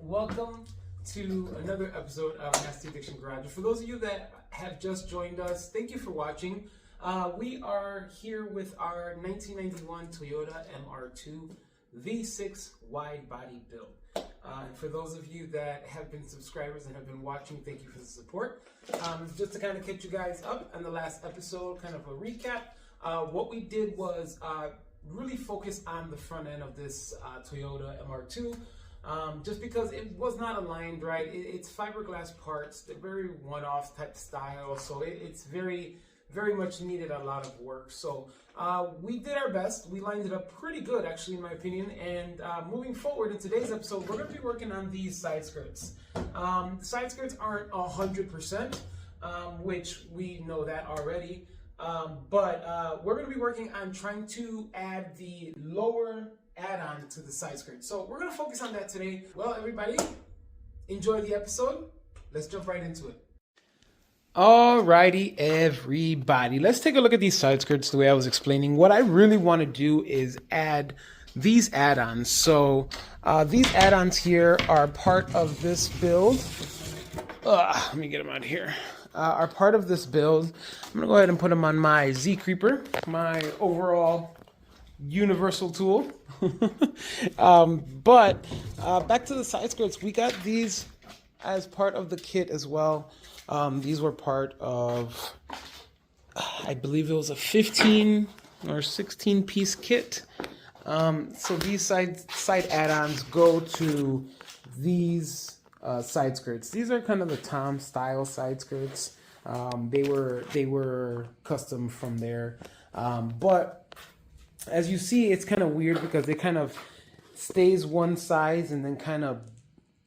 welcome to another episode of Nasty Addiction Garage. For those of you that have just joined us, thank you for watching. We are here with our 1991 Toyota MR2 V6 wide body build. And for those of you that have been subscribers and have been watching, thank you for the support. Just to kind of catch you guys up on the last episode, kind of a recap. What we did was really focus on the front end of this Toyota MR2. Just because it was not aligned right. It's fiberglass parts. They're very one-off type style, so it's very much needed a lot of work. So we did our best. We lined it up pretty good, actually, in my opinion. And moving forward in today's episode, we're going to be working on these side skirts. The side skirts aren't 100%, which we know that already. But we're going to be working on trying to add the lower add-on to the side skirt. So we're going to focus on that today. Well, everybody, enjoy the episode. Let's jump right into it. Alrighty, everybody. Let's take a look at these side skirts the way I was explaining. What I really want to do is add these add-ons. So these add-ons here are part of this build. Let me get them out of here. Are part of this build. I'm going to go ahead and put them on my Z Creeper, my overall universal tool. But back to the side skirts, we got these as part of the kit as well. These were part of, I believe it was a 15 or 16 piece kit. So these side add-ons go to these side skirts. These are kind of the Tom style side skirts. They were custom from there. But as you see, it's kind of weird because it kind of stays one size and then kind of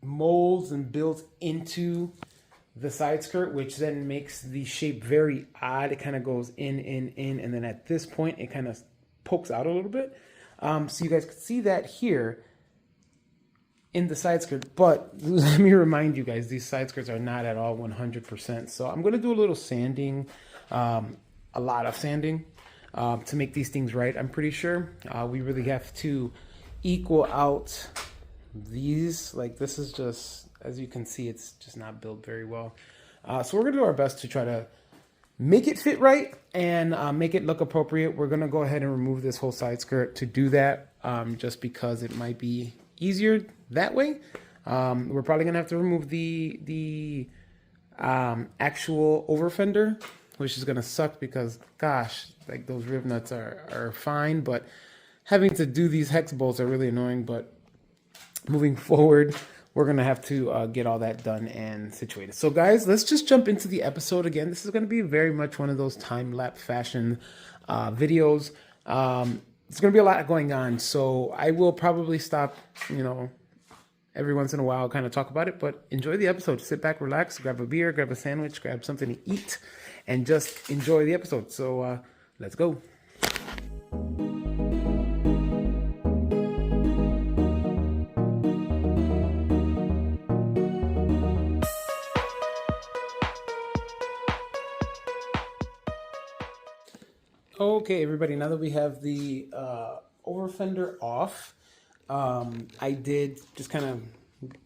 molds and builds into the side skirt, which then makes the shape very odd. It kind of goes in, and then at this point, it kind of pokes out a little bit. So you guys can see that here in the side skirt, but let me remind you guys, these side skirts are not at all 100%. So I'm going to do a little sanding, a lot of sanding, to make these things right. I'm pretty sure we really have to equal out these. Like, this is just, as you can see, it's just not built very well. So we're going to do our best to try to make it fit right and make it look appropriate. We're going to go ahead and remove this whole side skirt to do that, just because it might be easier that way. We're probably going to have to remove the actual over fender, which is going to suck because, gosh, like those rib nuts are fine, but having to do these hex bolts are really annoying. But moving forward, we're going to have to get all that done and situated. So guys, let's just jump into the episode again. This is going to be very much one of those time-lapse fashion videos. It's going to be a lot going on, so I will probably stop, every once in a while, kind of talk about it, but enjoy the episode. Sit back, relax, grab a beer, grab a sandwich, grab something to eat, and just enjoy the episode. So let's go. Okay, everybody, now that we have the over fender off, I did just kind of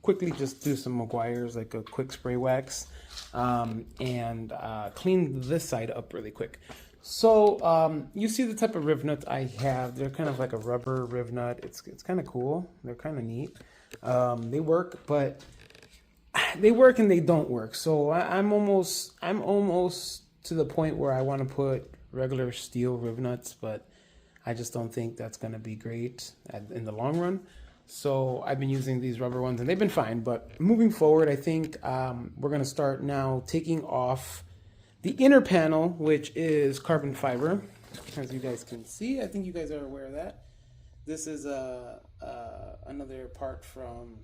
quickly just do some Meguiar's, like a quick spray wax, and clean this side up really quick. So you see the type of riv nuts I have. They're kind of like a rubber riv nut. It's kind of cool. They're kind of neat. They work, but they work and they don't work. So I'm almost to the point where I want to put regular steel riv nuts, but I just don't think that's going to be great in the long run. So I've been using these rubber ones and they've been fine. But moving forward, I think we're going to start now taking off the inner panel, which is carbon fiber. As you guys can see, I think you guys are aware of that. This is another part from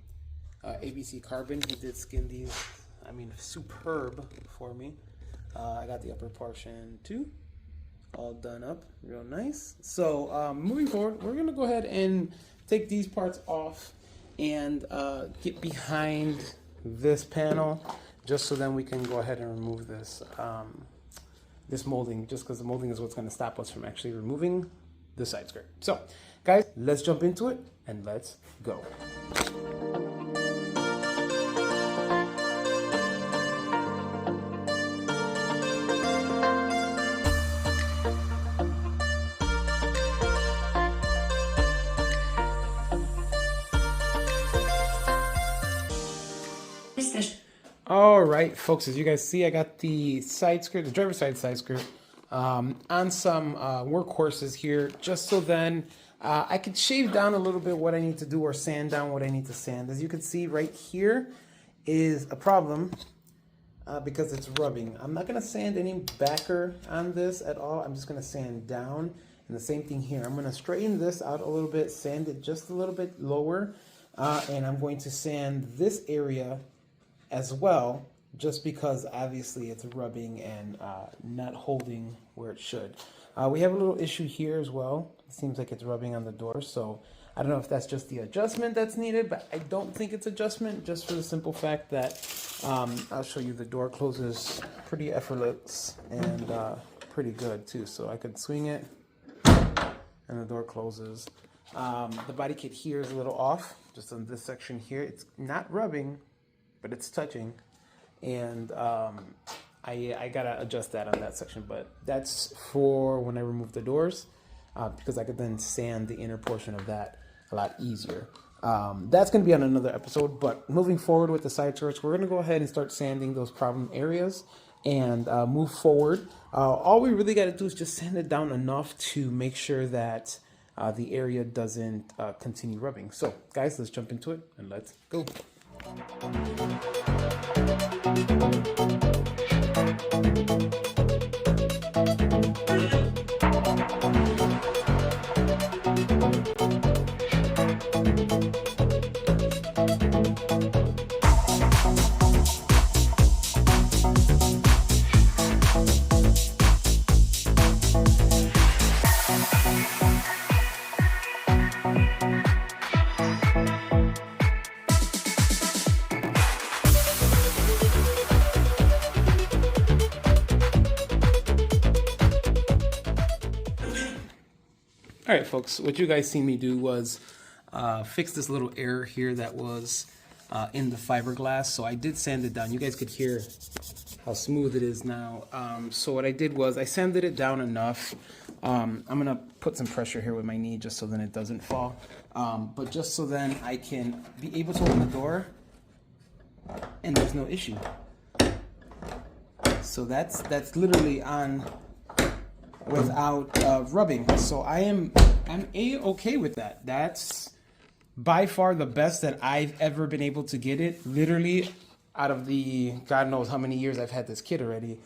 ABC Carbon. He did skin these, I mean, superb for me. I got the upper portion too, all done up real nice. So moving forward, we're gonna go ahead and take these parts off and get behind this panel, just so then we can go ahead and remove this this molding, just because the molding is what's going to stop us from actually removing the side skirt. So guys, let's jump into it and let's go. All right, folks, as you guys see, I got the side skirt, the driver's side skirt, on some workhorses here, just so then I could shave down a little bit what I need to do or sand down what I need to sand. As you can see right here is a problem because it's rubbing. I'm not going to sand any backer on this at all. I'm just going to sand down. And the same thing here. I'm going to straighten this out a little bit, sand it just a little bit lower, and I'm going to sand this area as well, just because obviously it's rubbing and not holding where it should. We have a little issue here as well. It seems like it's rubbing on the door, so I don't know if that's just the adjustment that's needed, but I don't think it's adjustment, just for the simple fact that I'll show you the door closes pretty effortless and pretty good too. So I could swing it and the door closes. The body kit here is a little off, just on this section here. It's not rubbing, but it's touching, and I gotta adjust that on that section, but that's for when I remove the doors, because I could then sand the inner portion of that a lot easier. That's gonna be on another episode, but moving forward with the side skirts, we're gonna go ahead and start sanding those problem areas and move forward. All we really gotta do is just sand it down enough to make sure that the area doesn't continue rubbing. So guys, let's jump into it and let's go. All right, folks, what you guys seen me do was fix this little error here that was in the fiberglass. So I did sand it down. You guys could hear how smooth it is now. So what I did was I sanded it down enough. I'm gonna put some pressure here with my knee just so then it doesn't fall. But just so then I can be able to open the door and there's no issue. So that's literally on without rubbing. So I'm okay with that. That's by far the best that I've ever been able to get it, literally out of the God knows how many years I've had this kit already.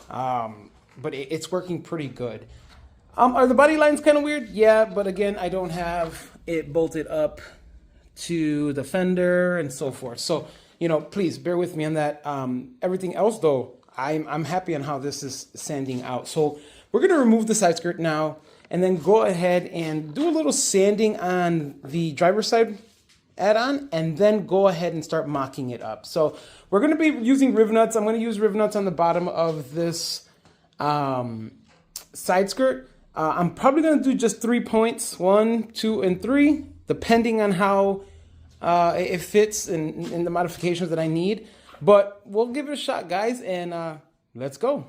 But it's working pretty good. Are the body lines kind of weird? Yeah, but again, I don't have it bolted up to the fender and so forth. So, you know, please bear with me on that. Everything else though, I'm happy on how this is sanding out. So we're going to remove the side skirt now and then go ahead and do a little sanding on the driver's side add-on and then go ahead and start mocking it up. So we're going to be using riv nuts. I'm going to use riv nuts on the bottom of this side skirt. I'm probably going to do just 3 points, 1, 2, and 3, depending on how it fits in the modifications that I need. But we'll give it a shot, guys, and let's go.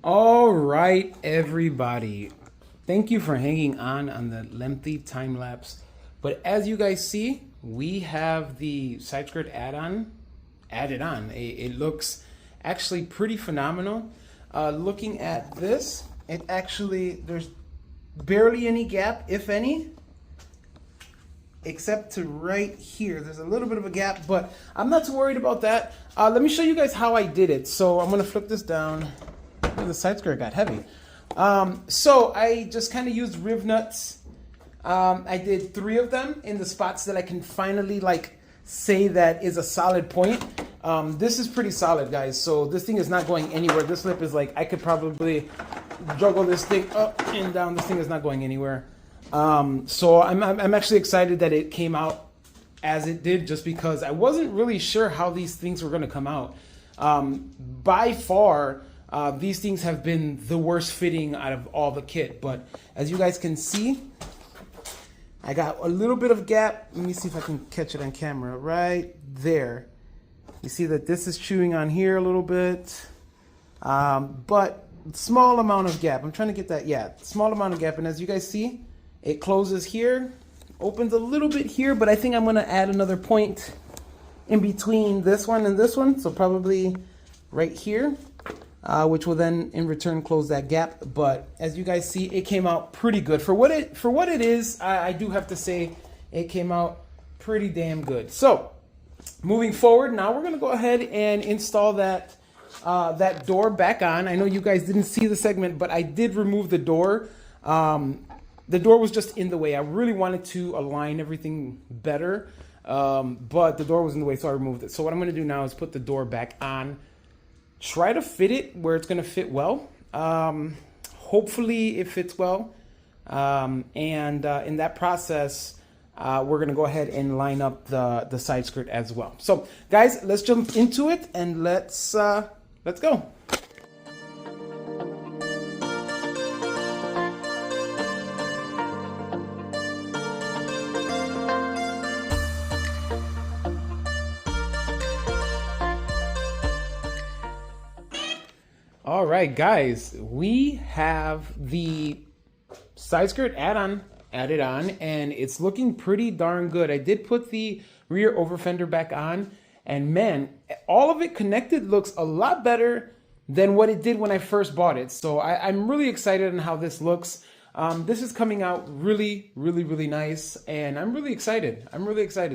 All right, everybody. Thank you for hanging on the lengthy time lapse But as you guys see, we have the side skirt add-on added on. It looks actually pretty phenomenal. Looking at this, it actually, there's barely any gap, if any, except to right here. There's a little bit of a gap, but I'm not too worried about that. Let me show you guys how I did it. So I'm gonna flip this down. Oh, the side skirt got heavy. So I just kind of used riv nuts. I did 3 of them in the spots that I can finally like say that is a solid point. This is pretty solid, guys. So this thing is not going anywhere. This lip is like, I could probably juggle this thing up and down. This thing is not going anywhere. So I'm actually excited that it came out as it did, just because I wasn't really sure how these things were going to come out. By far, these things have been the worst fitting out of all the kit. But as you guys can see, I got a little bit of gap. Let me see if I can catch it on camera right there. You see that this is chewing on here a little bit, but small amount of gap. I'm trying to get that, yeah, small amount of gap. And as you guys see, it closes here, opens a little bit here, but I think I'm gonna add another point in between this one and this one. So probably right here, which will then in return close that gap. But as you guys see, it came out pretty good. For what it is, I do have to say it came out pretty damn good. So moving forward, now we're gonna go ahead and install that that door back on. I know you guys didn't see the segment, but I did remove the door. The door was just in the way. I really wanted to align everything better, but the door was in the way, so I removed it. So what I'm going to do now is put the door back on, try to fit it where it's going to fit well. Hopefully it fits well. And in that process, we're going to go ahead and line up the side skirt as well. So guys, let's jump into it and let's go. All right, guys, we have the side skirt add-on added on, and it's looking pretty darn good. I did put the rear over fender back on, and man, all of it connected looks a lot better than what it did when I first bought it. So I'm really excited on how this looks. This is coming out really, really, really nice, and I'm really excited.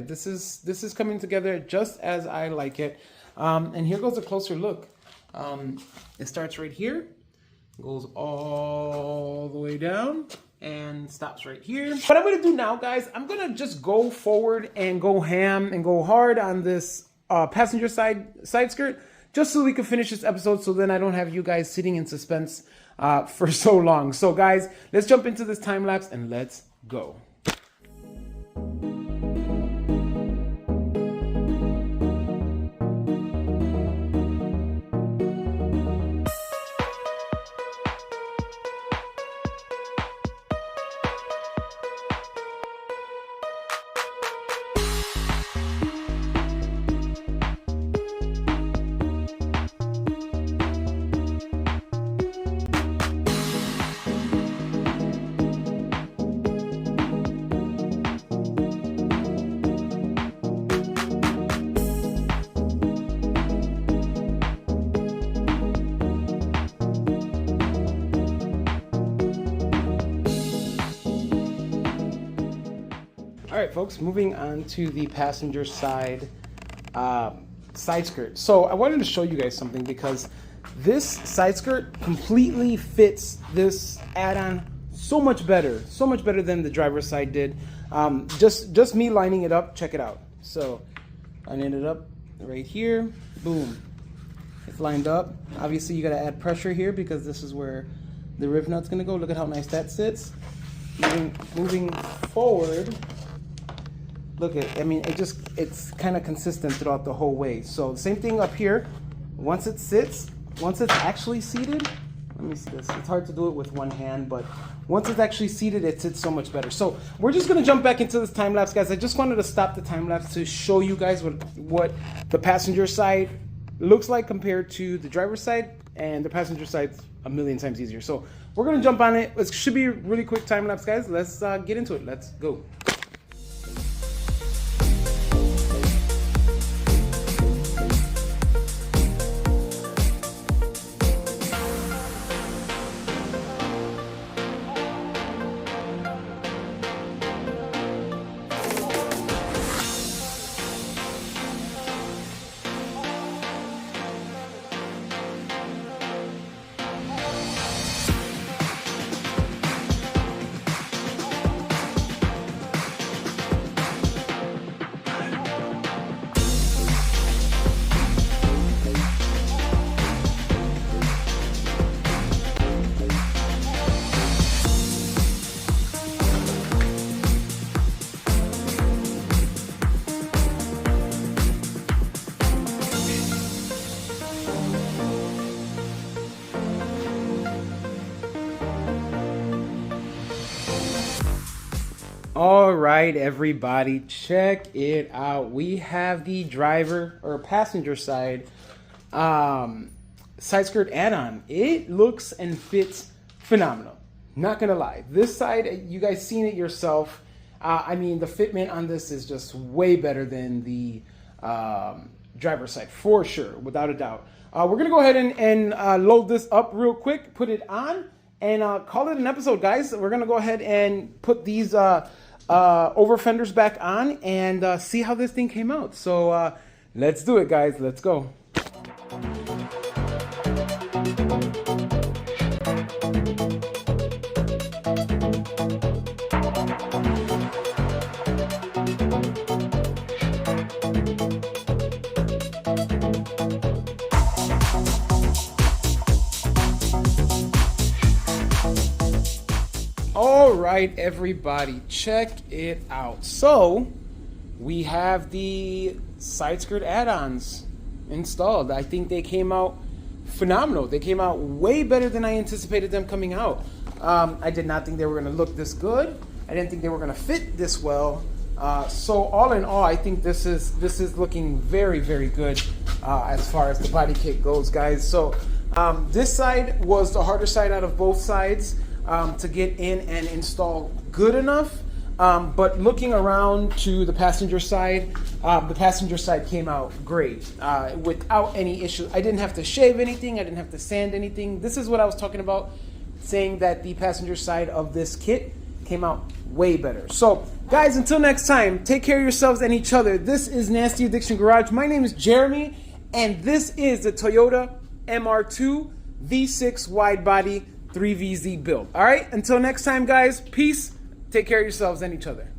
This is coming together just as I like it. And here goes a closer look. It starts right here, goes all the way down, and stops right here. What I'm gonna do now, guys, I'm gonna just go forward and go ham and go hard on this passenger side skirt, just so we can finish this episode, so then I don't have you guys sitting in suspense for so long. So guys, let's jump into this time lapse and let's go. All right, folks, moving on to the passenger side side skirt. So I wanted to show you guys something, because this side skirt completely fits this add-on so much better than the driver's side did. Just me lining it up, check it out. So lining it up right here, boom, it's lined up. Obviously you gotta add pressure here, because this is where the riv nut's gonna go. Look at how nice that sits. Moving forward, look at, I mean, it's kind of consistent throughout the whole way. So the same thing up here. Once it sits, once it's actually seated, let me see this. It's hard to do it with one hand, but once it's actually seated, it sits so much better. So we're just gonna jump back into this time lapse, guys. I just wanted to stop the time lapse to show you guys what the passenger side looks like compared to the driver's side, and the passenger side's a million times easier. So we're gonna jump on it. It should be a really quick time lapse, guys. Let's get into it. Let's go. All right, everybody, check it out. We have the driver or passenger side side skirt add-on. It looks and fits phenomenal. Not gonna lie, this side, you guys seen it yourself. I mean, the fitment on this is just way better than the driver's side, for sure, without a doubt. We're gonna go ahead and load this up real quick, put it on, and call it an episode, guys. We're gonna go ahead and put these over fenders back on and see how this thing came out. So let's do it, guys. Let's go. All right, everybody, check it out. So we have the side skirt add-ons installed. I think they came out phenomenal. They came out way better than I anticipated them coming out. I did not think they were going to look this good. I didn't think they were going to fit this well. So all in all, I think this is looking very, very good as far as the body kit goes, guys. So this side was the harder side out of both sides to get in and install good enough. But looking around to the passenger side came out great without any issue. I didn't have to shave anything. I didn't have to sand anything. This is what I was talking about, saying that the passenger side of this kit came out way better. So guys, until next time, take care of yourselves and each other. This is Nasty Addiction Garage. My name is Jeremy, and this is the Toyota MR2 V6 wide body 3VZ build. All right, until next time, guys, peace. Take care of yourselves and each other.